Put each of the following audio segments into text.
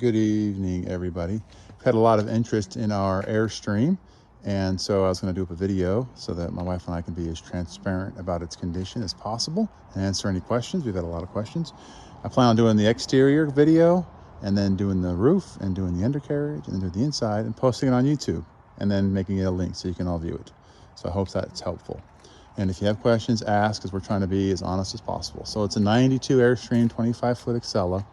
Good evening, everybody. We've had a lot of interest in our Airstream, and so I was going to do up a video so that my wife and I can be as transparent about its condition as possible and answer any questions. We've had a lot of questions. I plan on doing the exterior video and then doing the roof and doing the undercarriage and then doing the inside and posting it on YouTube and then making it a link so you can all view it. So I hope that's helpful. And if you have questions, ask, because we're trying to be as honest as possible. So it's a 92 Airstream 25-foot Excella.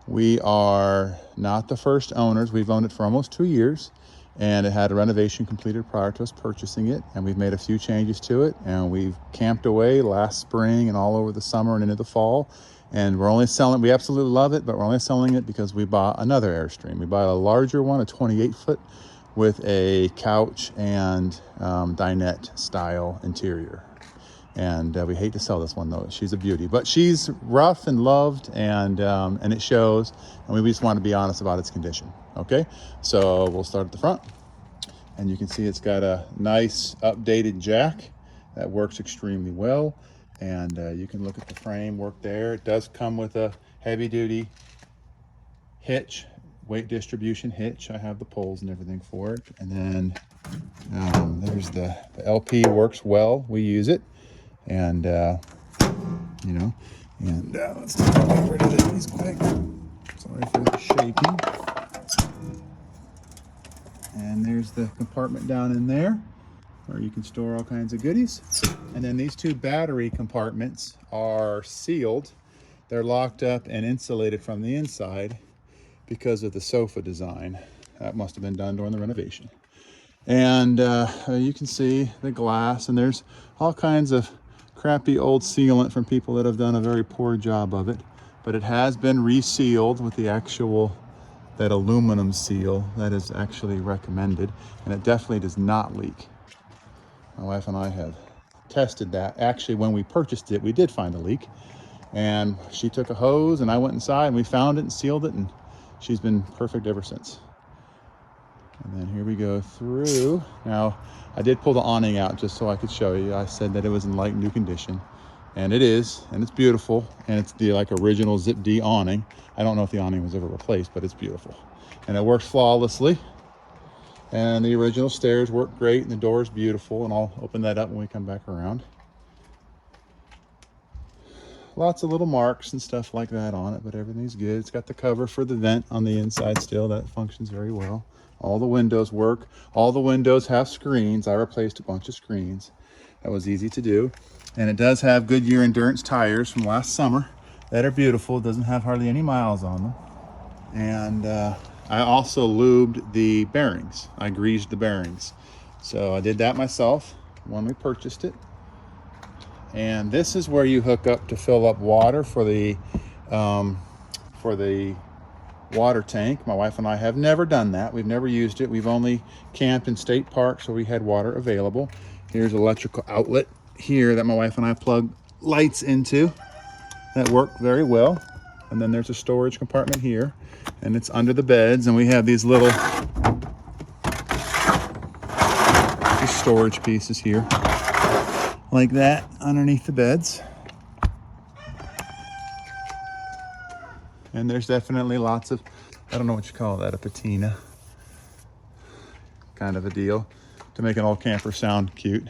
We are not the first owners. We've owned it for almost 2 years, and it had a renovation completed prior to us purchasing it, and we've made a few changes to it, and we've camped away last spring and all over the summer and into the fall, and we're only selling, we absolutely love it, but we're only selling it because we bought another Airstream. We bought a larger one, a 28-foot with a couch and dinette style interior. And we hate to sell this one though. She's a beauty, but she's rough and loved, and it shows. And we just want to be honest about its condition. Okay, so we'll start at the front, and you can see it's got a nice updated jack that works extremely well. And you can look at the framework there. It does come with a heavy-duty hitch, weight distribution hitch. I have the poles and everything for it. And then there's the LP works well. We use it. And you know, and let's get rid of these quick. Sorry for the shaking. And there's the compartment down in there where you can store all kinds of goodies. And then these two battery compartments are sealed. They're locked up and insulated from the inside because of the sofa design. That must have been done during the renovation. And you can see the glass, and there's all kinds of crappy old sealant from people that have done a very poor job of it, but it has been resealed with the actual, that aluminum seal that is actually recommended, and it definitely does not leak. My wife and I have tested that. Actually, when we purchased it, we did find a leak, and she took a hose and I went inside and we found it and sealed it, and she's been perfect ever since. And then here we go through. Now, I did pull the awning out just so I could show you. I said that it was in like new condition, and it is, and it's beautiful, and it's the like original Zip D awning. I don't know if the awning was ever replaced, but it's beautiful, and it works flawlessly. And the original stairs work great, and the door is beautiful, and I'll open that up when we come back around. Lots of little marks and stuff like that on it, but everything's good. It's got the cover for the vent on the inside still. That functions very well. All the windows work. All the windows have screens. I replaced a bunch of screens. That was easy to do. And it does have Goodyear Endurance tires from last summer that are beautiful. It doesn't have hardly any miles on them. And I also lubed the bearings. I greased the bearings. So I did that myself when we purchased it. And this is where you hook up to fill up water for the water tank. My wife and I have never done that. We've never used it. We've only camped in state parks where we had water available. Here's an electrical outlet here that my wife and I plug lights into that work very well. And then there's a storage compartment here, and it's under the beds, and we have these little storage pieces here like that underneath the beds. And there's definitely lots of, I don't know what you call that, a patina kind of a deal to make an old camper sound cute.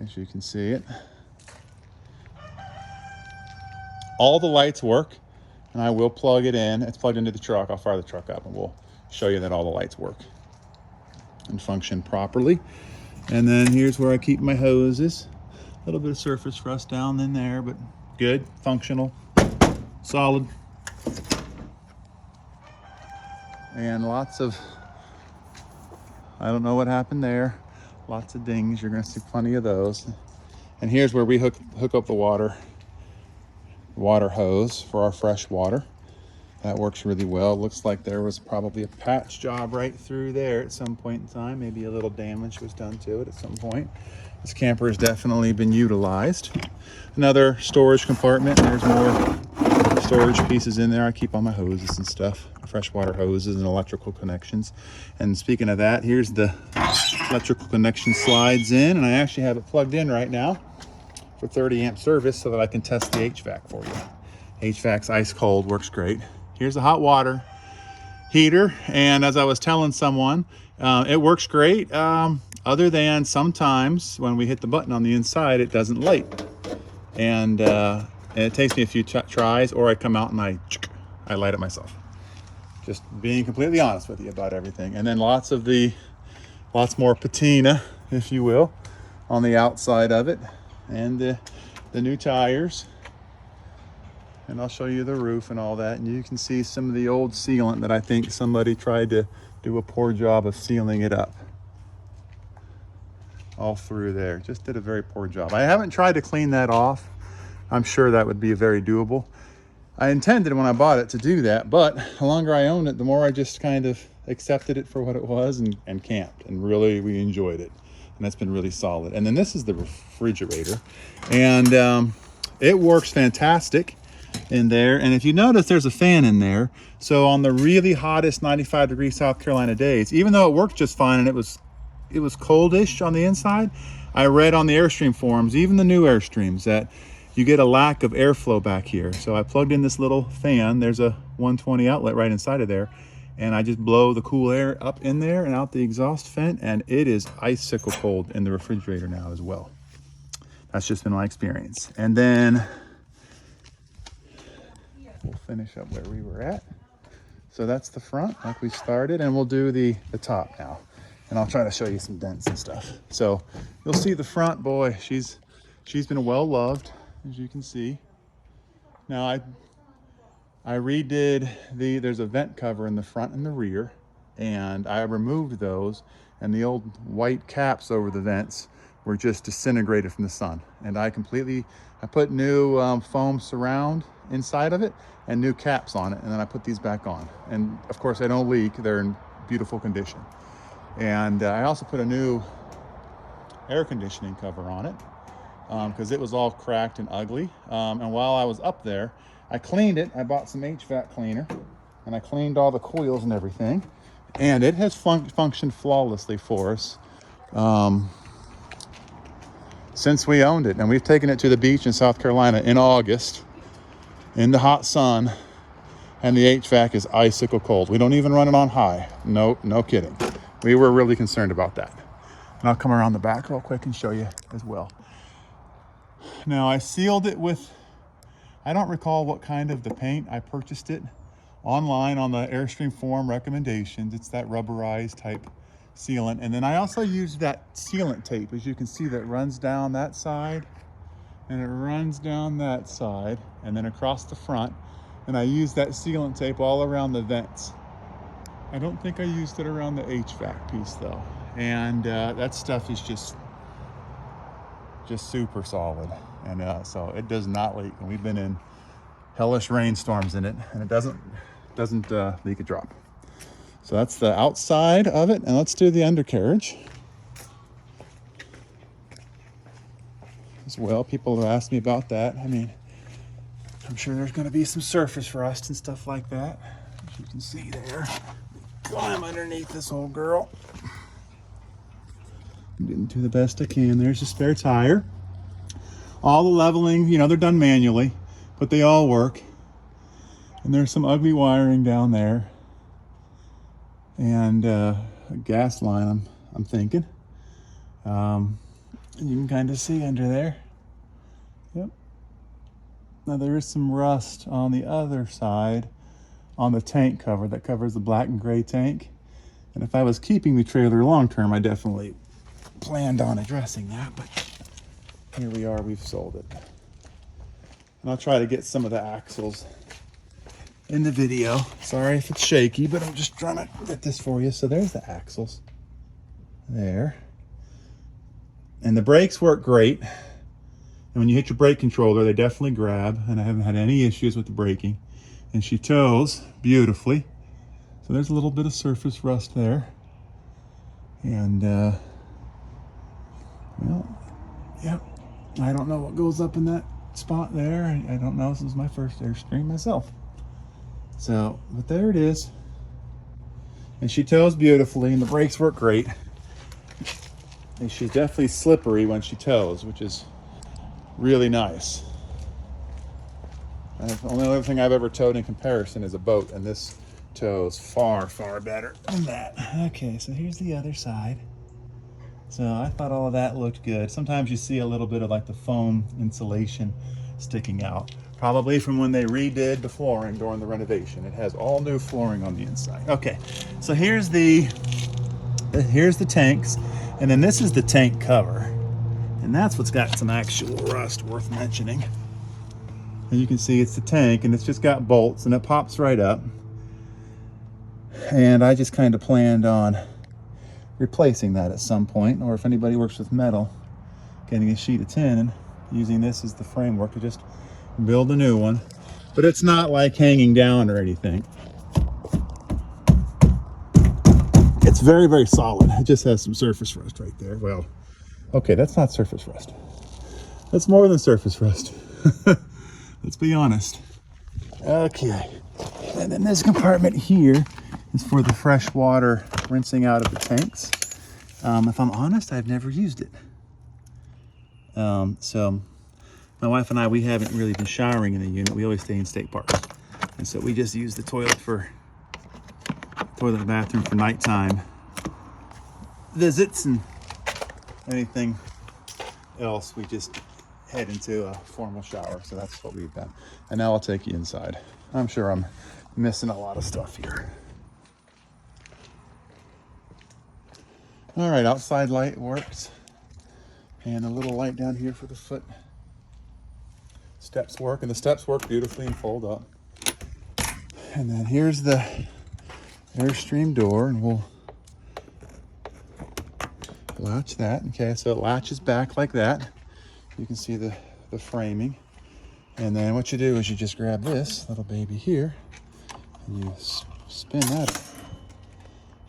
As you can see it. All the lights work, and I will plug it in. It's plugged into the truck. I'll fire the truck up and we'll show you that all the lights work and function properly. And then here's where I keep my hoses. A little bit of surface rust down in there, but good, functional, solid. And lots of, I don't know what happened there. Lots of dings, you're gonna see plenty of those. And here's where we hook up the water hose for our fresh water. That works really well. Looks like there was probably a patch job right through there at some point in time. Maybe a little damage was done to it at some point. This camper has definitely been utilized. Another storage compartment. There's more storage pieces in there. I keep all my hoses and stuff, freshwater hoses and electrical connections. And speaking of that, here's the electrical connection slides in, and I actually have it plugged in right now for 30 amp service so that I can test the HVAC for you. HVAC's ice cold, works great. here's the hot water heater. And as I was telling someone, it works great, other than sometimes when we hit the button on the inside, it doesn't light. And it takes me a few tries, or I come out and I light it myself. Just being completely honest with you about everything. And then lots more patina, if you will, on the outside of it, and the new tires. And I'll show you the roof and all that, and you can see some of the old sealant that I think somebody tried to do a poor job of sealing it up all through there. Just did a very poor job. I haven't tried to clean that off. I'm sure that would be very doable. I intended when I bought it to do that, but the longer I own it, the more I just kind of accepted it for what it was and camped, and really we enjoyed it. And that's been really solid. And then this is the refrigerator, and it works fantastic in there. And if you notice, there's a fan in there. So on the really hottest 95-degree South Carolina days, even though it worked just fine and it was coldish on the inside, I read on the Airstream forums, even the new Airstreams, that you get a lack of airflow back here. So I plugged in this little fan. There's a 120 outlet right inside of there, and I just blow the cool air up in there and out the exhaust vent, and it is icicle cold in the refrigerator now as well. That's just been my experience. And then we'll finish up where we were at. So that's the front, like we started, and we'll do the top now. And I'll try to show you some dents and stuff. So you'll see the front, boy, she's been well loved, as you can see. Now I redid there's a vent cover in the front and the rear, and I removed those, and the old white caps over the vents were just disintegrated from the sun. And I put new foam surround inside of it and new caps on it, and then I put these back on. And of course they don't leak, they're in beautiful condition. And I also put a new air conditioning cover on it, because it was all cracked and ugly. And while I was up there, I cleaned it. I bought some HVAC cleaner, and I cleaned all the coils and everything, and it has functioned flawlessly for us since we owned it. And we've taken it to the beach in South Carolina in August in the hot sun, and the HVAC is icicle cold. We don't even run it on high. No kidding. We were really concerned about that. And I'll come around the back real quick and show you as well. Now I sealed it with, I don't recall what kind of the paint. I purchased it online on the Airstream forum recommendations. It's that rubberized type sealant. And then I also used that sealant tape, as you can see, that runs down that side, and it runs down that side, and then across the front. And I used that sealant tape all around the vents. I don't think I used it around the HVAC piece though. And that stuff is just super solid. And so it does not leak. And we've been in hellish rainstorms in it, and it doesn't leak a drop. So that's the outside of it. And let's do the undercarriage as well. People have asked me about that. I mean, I'm sure there's going to be some surface rust and stuff like that, as you can see there. Climb underneath this old girl. I'm getting to the best I can. There's a spare tire. All the leveling, they're done manually, but they all work. And there's some ugly wiring down there, and a gas line, I'm thinking. And you can kind of see under there. Yep. Now there is some rust on the other side on the tank cover that covers the black and gray tank. And if I was keeping the trailer long term, I definitely planned on addressing that, but here we are, we've sold it. And I'll try to get some of the axles in the video. Sorry if it's shaky, but I'm just trying to get this for you. So there's the axles there. And the brakes work great. And when you hit your brake controller, they definitely grab, and I haven't had any issues with the braking. And she tows beautifully. So there's a little bit of surface rust there. And, well, yep. I don't know what goes up in that spot there. I don't know. This is my first Airstream myself. So, but there it is. And she tows beautifully, and the brakes work great. And she's definitely slippery when she tows, which is really nice. The only other thing I've ever towed in comparison is a boat, and this tows far, far better than that. Okay, so here's the other side. So I thought all of that looked good. Sometimes you see a little bit of like the foam insulation sticking out, probably from when they redid the flooring during the renovation. It has all new flooring on the inside. Okay, so here's the tanks, and then this is the tank cover, and that's what's got some actual rust worth mentioning. And you can see it's the tank, and it's just got bolts, and it pops right up. And I just kind of planned on replacing that at some point, or if anybody works with metal, getting a sheet of tin and using this as the framework to just build a new one. But it's not like hanging down or anything. It's very, very solid. It just has some surface rust right there. Well, okay, that's not surface rust. That's more than surface rust. Let's be honest. Okay, and then this compartment here is for the fresh water rinsing out of the tanks. If I'm honest, I've never used it. So my wife and I, we haven't really been showering in the unit. We always stay in state parks. And so we just use the toilet and bathroom for nighttime visits, and anything else, we just head into a formal shower. So that's what we've done. And now I'll take you inside. I'm sure I'm missing a lot of stuff here. All right, outside light works. And a little light down here for the foot. Steps work, and the steps work beautifully and fold up. And then here's the Airstream door, and we'll latch that. Okay, so it latches back like that. You can see the framing. And then what you do is you just grab this little baby here, and you spin that up.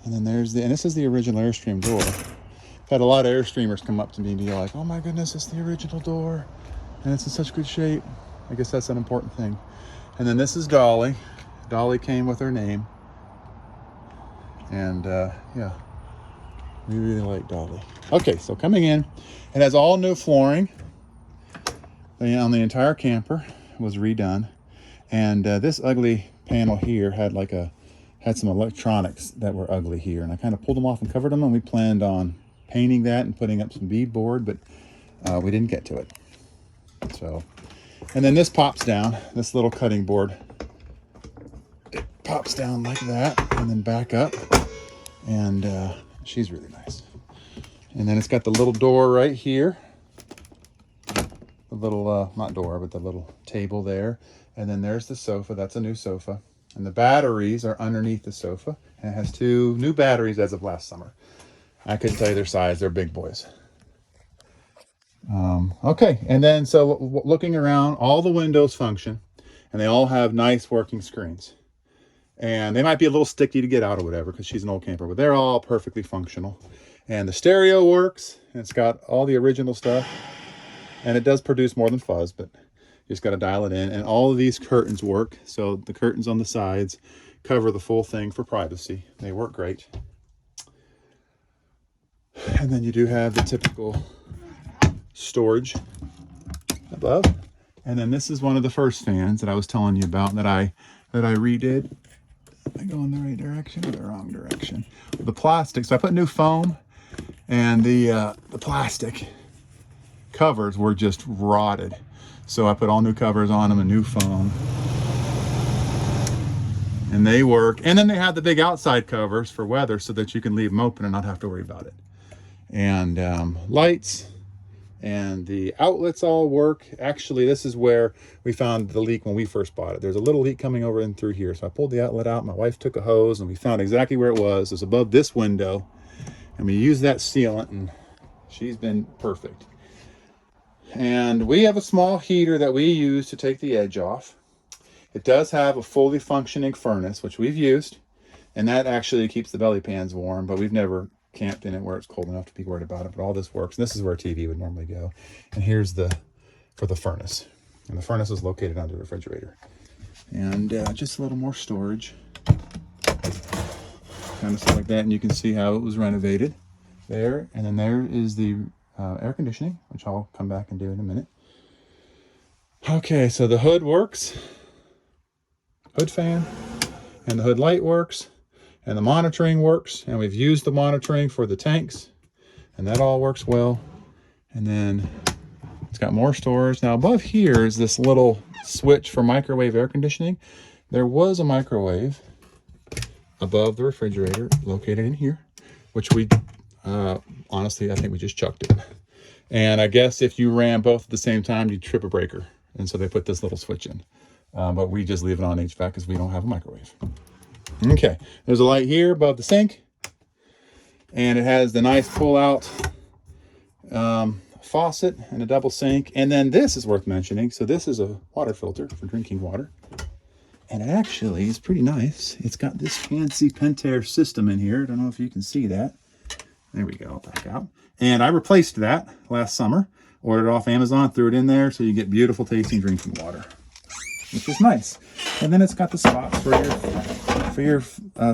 And then and this is the original Airstream door. I've had a lot of Airstreamers come up to me and be like, oh my goodness, it's the original door, and it's in such good shape. I guess that's an important thing. And then this is Dolly. Dolly came with her name. And yeah, we really like Dolly. Okay, so coming in, it has all new flooring on the entire camper. Was redone. And this ugly panel here had some electronics that were ugly here, and I kind of pulled them off and covered them, and we planned on painting that and putting up some beadboard, but we didn't get to it. So, and then this pops down, this little cutting board. It pops down like that and then back up, and she's really nice. And then it's got the little door right here, the little not door, but the little table there. And then there's the sofa. That's a new sofa. And the batteries are underneath the sofa, and it has 2 new batteries as of last summer. I couldn't tell you their size. They're big boys. Okay, and then so looking around, all the windows function, and they all have nice working screens. And they might be a little sticky to get out or whatever, because she's an old camper, but they're all perfectly functional. And the stereo works, and it's got all the original stuff. And it does produce more than fuzz, but you just got to dial it in. And all of these curtains work. So the curtains on the sides cover the full thing for privacy. They work great. And then you do have the typical storage above. And then this is one of the first fans that I was telling you about that I redid. Am I going the right direction or the wrong direction? The plastic. So I put new foam, and the plastic covers were just rotted. So I put all new covers on them and new foam. And they work. And then they have the big outside covers for weather so that you can leave them open and not have to worry about it. And lights and the outlets all work. Actually, this is where we found the leak when we first bought it. There's a little leak coming over in through here. So I pulled the outlet out. My wife took a hose, and we found exactly where it was. It's above this window. And we used that sealant, and she's been perfect. And we have a small heater that we use to take the edge off. It does have a fully functioning furnace, which we've used, and that actually keeps the belly pans warm, but we've never camped in it where it's cold enough to be worried about it. But all this works. And this is where TV would normally go. And here's for the furnace. And the furnace is located under the refrigerator. And just a little more storage. Kind of stuff like that. And you can see how it was renovated there. And then there is the air conditioning, which I'll come back and do in a minute. Okay, so the hood works. hood fan, and the hood light works, and the monitoring works, and we've used the monitoring for the tanks, and that all works well. And then it's got more storage. Now above here is this little switch for microwave air conditioning. There was a microwave above the refrigerator located in here, which we honestly, I think we just chucked it. And I guess if you ran both at the same time, you'd trip a breaker. And so they put this little switch in. But we just leave it on HVAC because we don't have a microwave. Okay, there's a light here above the sink. And it has the nice pull-out faucet and a double sink. And then this is worth mentioning. So this is a water filter for drinking water. And it actually is pretty nice. It's got this fancy Pentair system in here. I don't know if you can see that. There we go, back out. And I replaced that last summer. Ordered it off Amazon, threw it in there, so you get beautiful tasting drinking water, which is nice. And then it's got the spots for your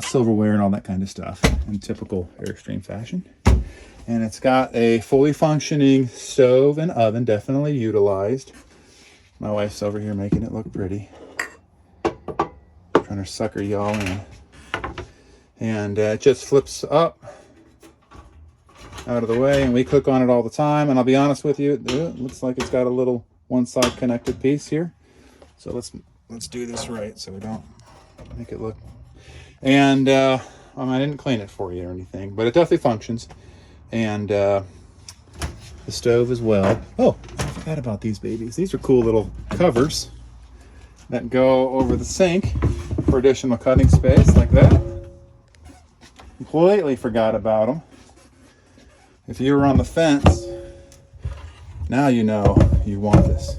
silverware and all that kind of stuff in typical Airstream fashion. And it's got a fully functioning stove and oven, definitely utilized. My wife's over here making it look pretty. Trying to sucker y'all in. And it just flips up out of the way, and we cook on it all the time. And I'll be honest with you, it looks like it's got a little one side connected piece here. So let's do this right so we don't make it look. And I didn't clean it for you or anything, but it definitely functions. And the stove as well. Oh, I forgot about these babies. These are cool little covers that go over the sink for additional cutting space like that. Completely forgot about them. If you were on the fence, now you know you want this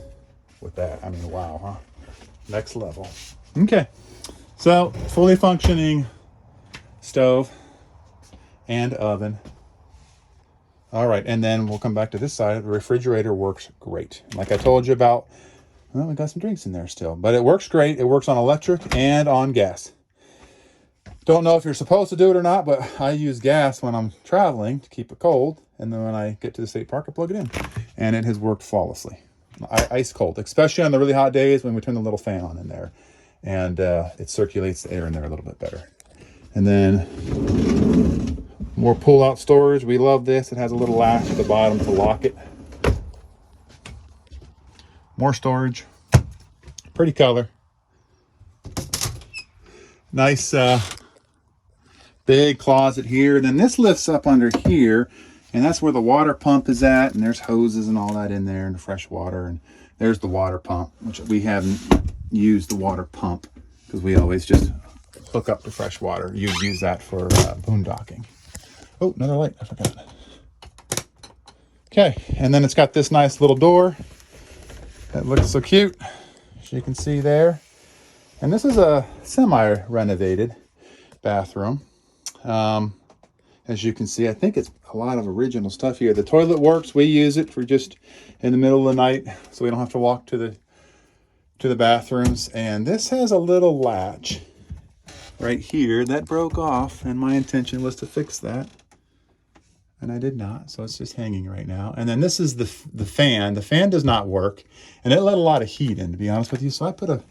with that. I mean, wow, huh? Next level. Okay, so fully functioning stove and oven. All right, and then we'll come back to this side. The refrigerator works great. Like I told you about, well, we got some drinks in there still, but it works great. It works on electric and on gas. Don't know if you're supposed to do it or not, but I use gas when I'm traveling to keep it cold. And then when I get to the state park, I plug it in. And it has worked flawlessly. Ice cold, especially on the really hot days when we turn the little fan on in there. And it circulates the air in there a little bit better. And then more pull-out storage. We love this. It has a little latch at the bottom to lock it. More storage. Pretty color. Nice big closet here. Then this lifts up under here, and that's where the water pump is at. And there's hoses and all that in there, and the fresh water. And there's the water pump, which we haven't used the water pump because we always just hook up to fresh water. You use that for boondocking. Oh, another light. I forgot. Okay, and then it's got this nice little door that looks so cute, as you can see there. And this is a semi-renovated bathroom. As you can see, I think it's a lot of original stuff here. The toilet works. We use it for just in the middle of the night, so we don't have to walk to the bathrooms. And this has a little latch right here that broke off, and my intention was to fix that, and I did not, so it's just hanging right now. And then this is the fan. The fan does not work, and it let a lot of heat in, to be honest with you. So I put a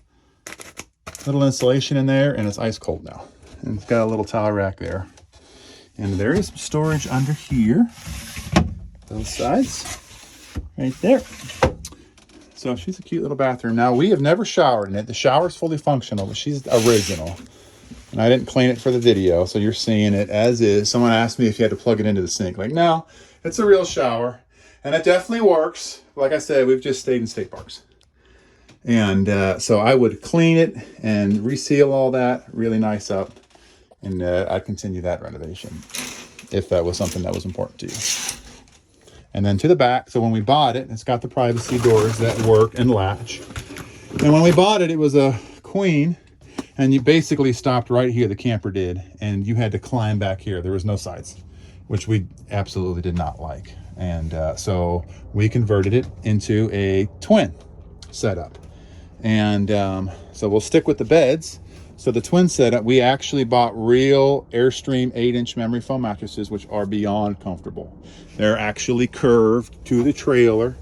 little insulation in there, and it's ice cold now. And it's got a little towel rack there. And there is some storage under here. Both sides. Right there. So she's a cute little bathroom. Now, we have never showered in it. The shower's fully functional, but she's original. And I didn't clean it for the video, so you're seeing it as is. Someone asked me if you had to plug it into the sink. Like, no, it's a real shower. And it definitely works. Like I said, we've just stayed in state parks. And so I would clean it and reseal all that really nice up. And I'd continue that renovation if that was something that was important to you. And then to the back, so when we bought it, it's got the privacy doors that work and latch. And when we bought it, it was a queen, and you basically stopped right here, the camper did, and you had to climb back here. There was no sides, which we absolutely did not like. And so we converted it into a twin setup. And so we'll stick with the beds. So the twin setup, we actually bought real Airstream 8-inch memory foam mattresses, which are beyond comfortable. They're actually curved to the trailer,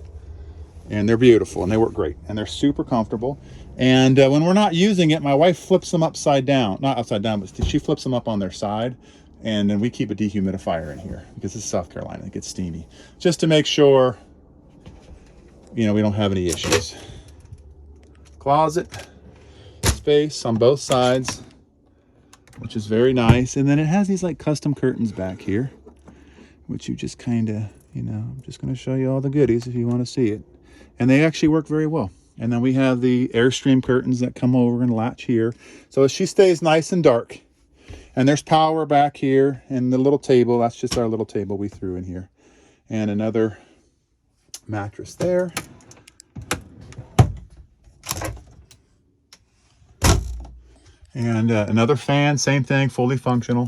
and they're beautiful, and they work great, and they're super comfortable. And when we're not using it, my wife flips them upside down. Not upside down, but she flips them up on their side. And then we keep a dehumidifier in here because it's South Carolina. It gets steamy. Just to make sure, you know, we don't have any issues. Closet space on both sides, which is very nice. And then it has these like custom curtains back here, which you just kind of, you know, I'm just going to show you all the goodies if you want to see it. And they actually work very well. And then we have the Airstream curtains that come over and latch here. So she stays nice and dark. And there's power back here and the little table. That's just our little table we threw in here. And another mattress there. And another fan, same thing, fully functional.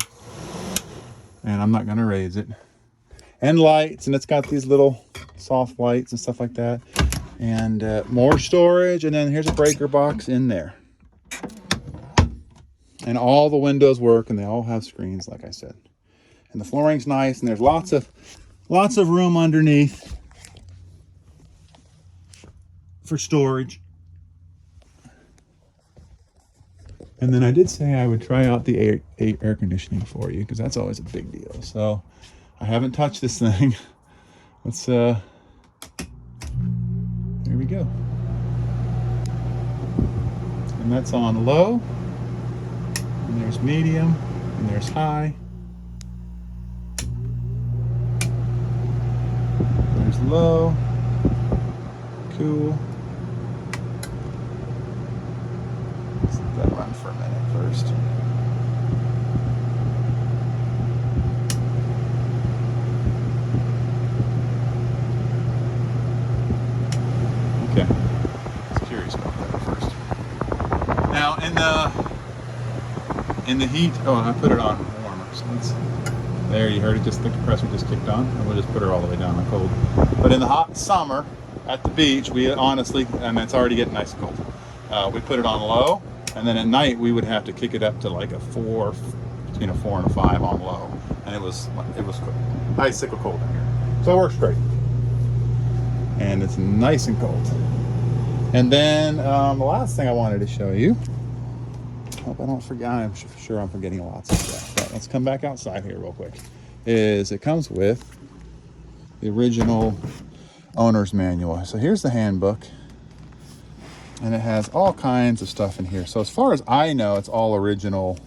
And I'm not going to raise it. And lights, and it's got these little soft lights and stuff like that. And more storage, and then here's a breaker box in there. And all the windows work, and they all have screens, like I said. And the flooring's nice, and there's lots of room underneath for storage. And then I did say I would try out the air conditioning for you, because that's always a big deal. So I haven't touched this thing. Let's here we go. And that's on low. And there's medium, and there's high. There's low, cool. Let's let that run for a minute first. Okay, I was curious about that first. Now in the heat, oh, I put it on warmer, so there, you heard it, just the compressor just kicked on, and we'll just put her all the way down on cold. But in the hot summer at the beach, we honestly, and it's already getting nice and cold, we put it on low, and then at night we would have to kick it up to like a 4, between a 4 and a 5 on low, and it was icicle cold in here. So it works great, and it's nice and cold. And then the last thing I wanted to show you, hope I don't forget, I'm sure I'm forgetting lots of stuff, but let's come back outside here real quick, is it comes with the original owner's manual. So here's the handbook, and it has all kinds of stuff in here. So as far as I know, it's all original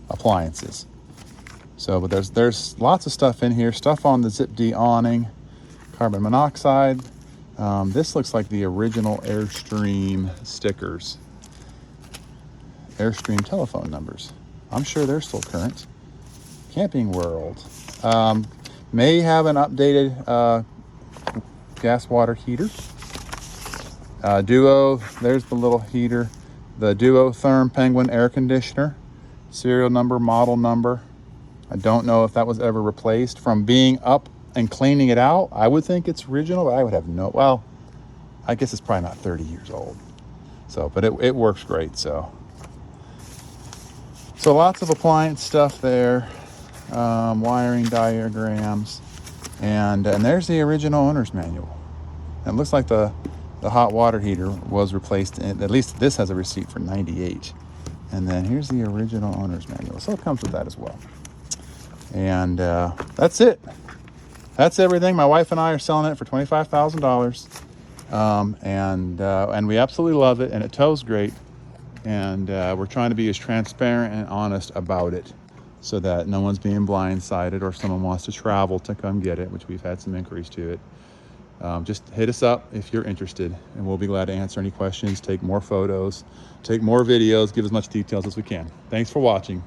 appliances. So, but there's lots of stuff in here, stuff on the Zip-D awning, carbon monoxide. This looks like the original Airstream stickers. Airstream telephone numbers. I'm sure they're still current. Camping World. May have an updated gas water heater. Duo, there's the little heater. The Duo Therm Penguin air conditioner. Serial number, model number. I don't know if that was ever replaced. From being up and cleaning it out, I would think it's original, but I would have no, well, I guess it's probably not 30 years old. So, but it works great, so. So lots of appliance stuff there, wiring diagrams, and there's the original owner's manual. And it looks like the hot water heater was replaced, at least this has a receipt for 98. And then here's the original owner's manual. So it comes with that as well. And that's it. That's everything. My wife and I are selling it for $25,000. And we absolutely love it, and it tows great. And we're trying to be as transparent and honest about it so that no one's being blindsided or if someone wants to travel to come get it, which we've had some inquiries to it. Just hit us up if you're interested, and we'll be glad to answer any questions, take more photos, take more videos, give as much details as we can. Thanks for watching.